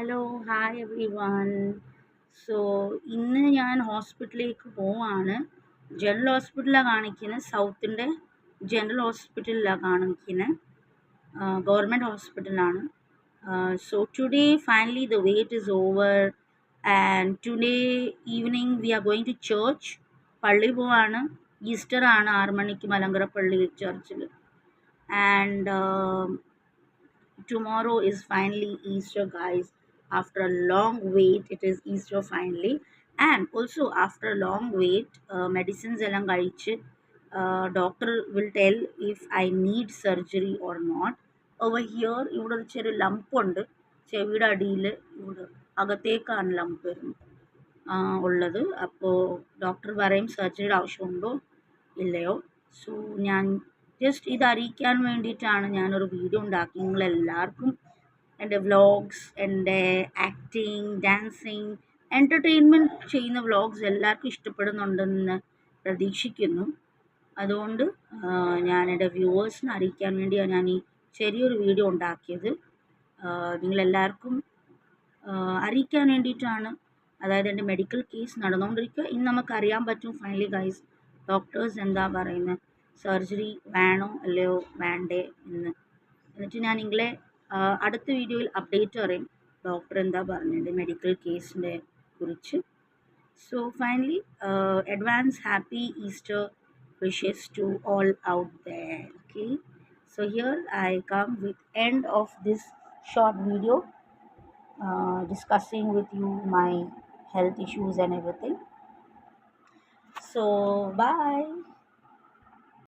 Hello hi every one. So ഇന്ന് ഞാൻ ഹോസ്പിറ്റലിലേക്ക് പോവാണ്. ജനറൽ ഹോസ്പിറ്റലിലാണ് കാണിക്കുന്നത്. സൗത്തിൻ്റെ ജനറൽ ഹോസ്പിറ്റലിലാണ് കാണിക്കുന്നത്. ഗവൺമെൻറ് ഹോസ്പിറ്റലാണ്. So today finally the wait is over and today evening we are going to church. പള്ളി പോവാണ്. ഈസ്റ്റർ ആണ് 6 മണിക്ക് മലങ്കര പള്ളി ചർച്ചിൽ. And tomorrow is finally Easter, guys. After a long wait, it is Easter finally. And also after a long wait, medicines എല്ലാം കഴിച്ച് doctor will tell if I need surgery or not. Over here ഇവിടെ ഒരു ചെറിയ lump ഉണ്ട് ചെവിയുടെ അടിയിൽ. ഇവിടെ അകത്തേക്കാണ് lump ഉള്ളത്. അപ്പോൾ ഡോക്ടർ പറയും സർജറിയുടെ ആവശ്യമുണ്ടോ ഇല്ലയോ. സോ ഞാൻ ജസ്റ്റ് ഇത് അറിയിക്കാൻ വേണ്ടിയിട്ടാണ് ഞാനൊരു വീഡിയോ ഉണ്ടാക്കി. നിങ്ങളെല്ലാവർക്കും എൻ്റെ വ്ളോഗ്സ്, എൻ്റെ ആക്ടിങ്, ഡാൻസിങ്, എൻ്റർടൈൻമെൻറ്റ് ചെയ്യുന്ന വ്ളോഗ്സ് എല്ലാവർക്കും ഇഷ്ടപ്പെടുന്നുണ്ടെന്ന് പ്രതീക്ഷിക്കുന്നു. അതുകൊണ്ട് ഞാൻ എൻ്റെ വ്യൂവേഴ്സിനെ അറിയിക്കാൻ വേണ്ടിയാണ് ഞാൻ ഈ ചെറിയൊരു വീഡിയോ ഉണ്ടാക്കിയത്. നിങ്ങളെല്ലാവർക്കും അറിയിക്കാൻ വേണ്ടിയിട്ടാണ്. അതായത് എൻ്റെ മെഡിക്കൽ കേസ് നടന്നുകൊണ്ടിരിക്കുക. ഇന്ന് നമുക്കറിയാൻ പറ്റും ഫൈനലി ഗൈസ് ഡോക്ടേഴ്സ് എന്താ പറയുന്നത്, സർജറി വേണോ അല്ലയോ വേണ്ടേ എന്ന്. എന്നിട്ട് ഞാൻ നിങ്ങളെ അടുത്ത വീഡിയോയിൽ അപ്ഡേറ്റ് പറയും ഡോക്ടർ എന്താ പറഞ്ഞത് മെഡിക്കൽ കേസിനെ കുറിച്ച്. So finally advance happy Easter wishes to all out there. Okay, so here I come with end of this short video discussing with you my health issues and everything. So bye.